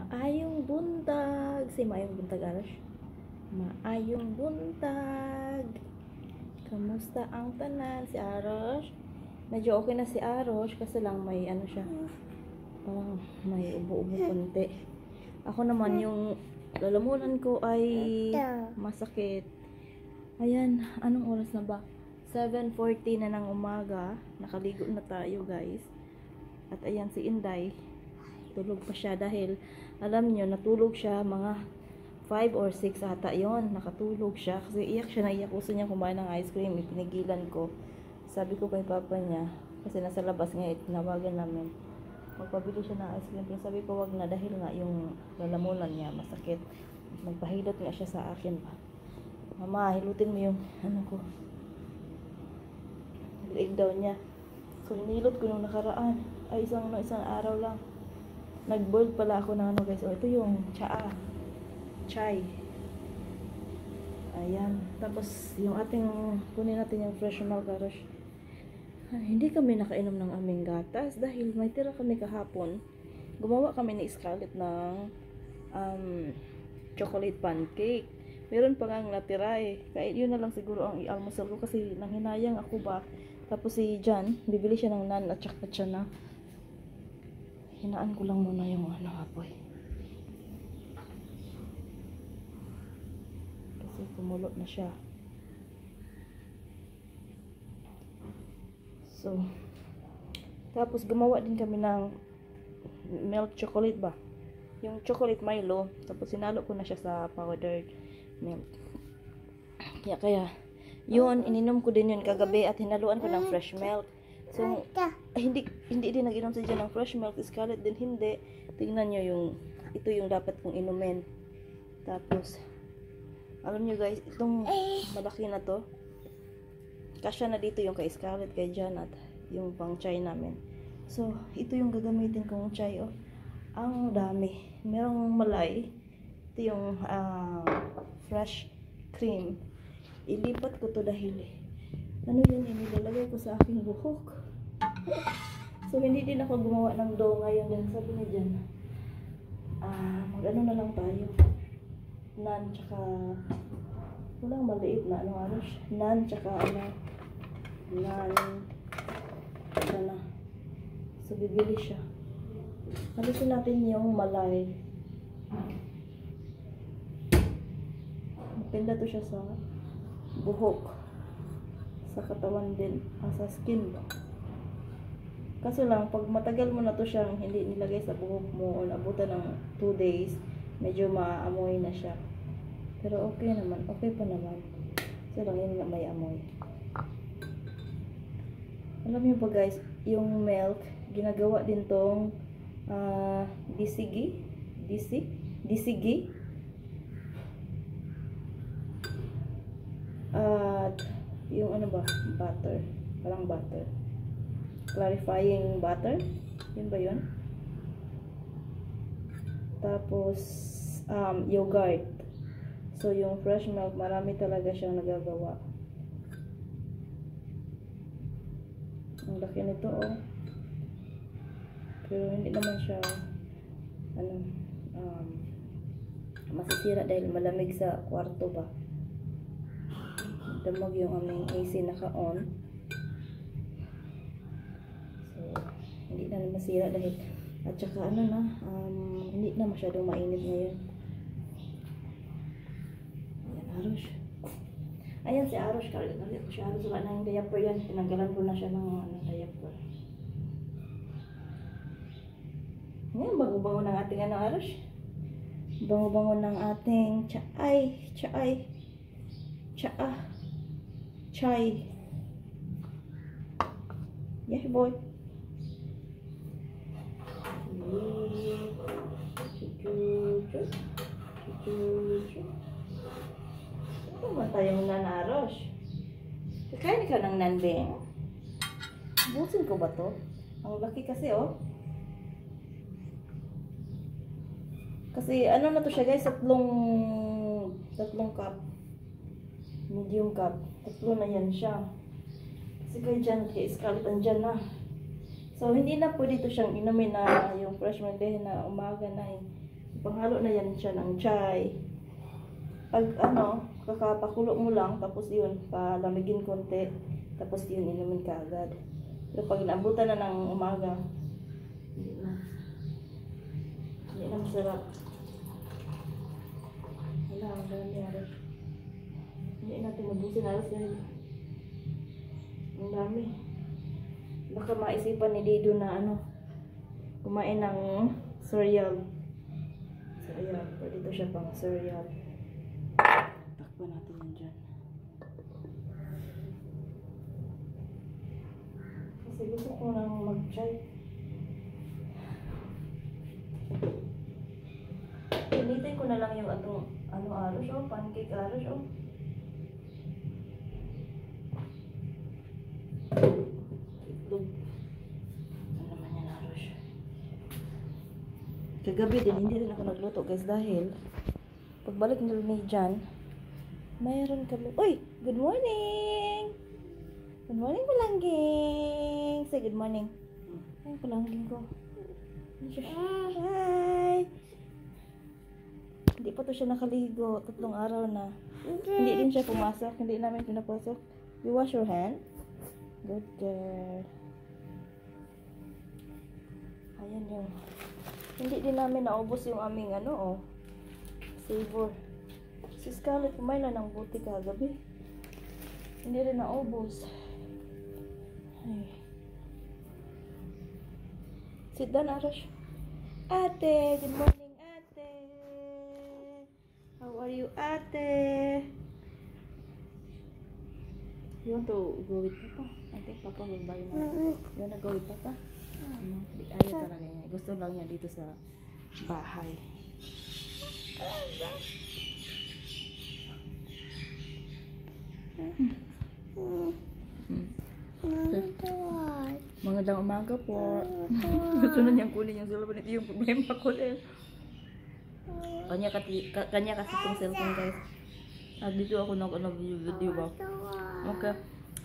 Maayong buntag. Si maayong buntag, Arosh. Maayong buntag. Kamusta ang tanan? Si Arosh. Medyo okay na si Arosh kasi lang may ano siya. Parang may ubo-ubo konti. Ako naman yung lalamunan ko ay masakit. Ayan, anong oras na ba? 7:40 na ng umaga. Nakaligo na tayo, guys. At ayan si Inday. Tulog pa siya dahil alam nyo, natulog siya mga 5 or 6 ata yon. Nakatulog siya kasi iyak siya na iyak. Gusto niya kumain ng ice cream. Ipinigilan ko. Sabi ko kay papa niya, kasi nasa labas nga, tinawagan namin. Magpabili siya ng ice cream. Pero sabi ko wag na dahil nga yung lalamunan niya masakit. Magpahilot nga siya sa akin pa. Mama, hilutin mo yung ano ko. Liig daw niya. So hinilot ko nung nakaraan. Ay isang araw lang. Nag-boiled pala ako ng ano guys. O ito yung chai. Ayan. Tapos yung ating kunin natin yung fresh milk, Arosh. Hindi kami nakainom ng aming gatas dahil may tira kami kahapon. Gumawa kami ni Scarlett ng chocolate pancake. Meron pa ngang natira eh. Kaya yun na lang siguro ang i-almusal ko kasi nanghinayang ako ba. Tapos si Jan, bibili siya ng nan at saka siya na. Hinaan ko lang muna yung ano apoy. Kasi kumulot na siya. So, tapos gumawa din kami ng milk chocolate ba? Yung chocolate Milo. Tapos sinalo ko na siya sa powdered milk. Kaya yun, ininom ko din yun kagabi at hinaluan ko ng fresh milk. So, hindi din nag-inom sa dyan ng fresh milk. Scarlett din hindi. Tingnan nyo yung, ito yung dapat kong inumin. Tapos, alam nyo guys, itong malaki na to, kasya na dito yung kay Scarlett, kay Jan at yung pang chai namin. So, ito yung gagamitin kong chai. Oh. Ang dami. Merong malay. Ito yung fresh cream. Ilipat ko to dahil ano yun, nilalagay ko sa aking buhok. So, hindi din ako gumawa ng dough ngayon. Then, sabi niya dyan, mag-ano na lang tayo. Nan, tsaka, walang maliit na, ano, Arosh? Nan, tsaka, nan, tsaka na. So, bibili siya. Alisin natin yung malay. Maganda to siya sa buhok. Sa katawan din. Sa skin ba? Kaso lang, pag matagal mo na to siyang hindi nilagay sa buhok mo o nabutan ng 2 days, medyo maamoy na siya. Pero okay naman. Okay pa naman. So lang yun nga may amoy. Alam niyo ba guys, yung milk, ginagawa din tong disigi. At yung ano ba, butter. Parang butter. Clarifying butter. Yun ba yun? Tapos, yogurt. So, yung fresh milk, marami talaga siyang nagagawa. Ang laki nito, oh. Pero hindi naman siya, masisira dahil malamig sa kwarto ba. Damag yung aming AC naka-on. So, hindi na masira dahil at saka hindi na masyadong mainit ngayon. Ayan, Arosh. Ayan si Arosh. Kalit ko siya. Arosh, wala na yung diaper yan. Tinanggalan ko na siya ng diaper. Ngayon, bango-bango ng ating Arosh. Bango-bango ng ating chai. Yes, boy. Ito ba tayong nan, Arosh? Kakain ka ng nan, Beng? Busin ko ba to? Ang laki kasi, oh. Kasi, ano na to siya, guys? Tatlong cup. Medium cup. Tatlo na yan siya. Kasi kay Scarlett, andyan na. So, hindi na pwede ito siyang inumin na yung fresh milk dahil na umaga na Panghalo na yan siya ng chai. Pag ano, kakapakulo mo lang, tapos yun, palamigin konti, tapos yun, inumin ka agad. Pero pag naabutan na ng umaga, hindi na. Hindi na masarap. Wala, ang dami aros. Hindi natin mabusin aros dahil ang dami. Baka maisipan ni Dido na ano, kumain ng cereal. Cereal, pwede ito siya pang cereal. Takpan natin yan dyan. Kasi gusto ko nang mag-try. Pinitin ko na lang yung atong ano aros, oh, pancake aros, oh. Itlog. Ano naman yan aros. Kagabi din, hindi rin ako nagluto guys dahil pagbalik nila ni Jan, mayroon kami. Uy! Good morning! Good morning, Palangging! Say good morning. Ay, Palangging ko. Hi! Hindi pa to siya nakaligo. 3 araw na. Hindi din siya pumasok. Hindi namin pinapasok. You wash your hand? Good girl. Ayan yung. Hindi din namin naubos yung aming ano, oh. Savor. Si Scarlett kumain na ng buti kagabi. Hindi rin naubos. Ay. Sit down, Arash. Ate! Good morning, ate! How are you, ate? You want to go with Papa? I think Papa will buy na. You wanna go with Papa? Ayaw talaga niya. Gusto lang niya dito sa bahay. Magandang umaga po. Gusto na niyang kunin yung cellphone. Ito yung problema ko din. Kanya kasi itong cellphone guys. At dito ako nag-video ba. Okay.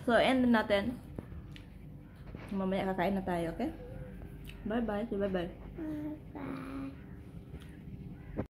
So end natin. Mamaya kakain na tayo, okay? Bye bye. Bye bye.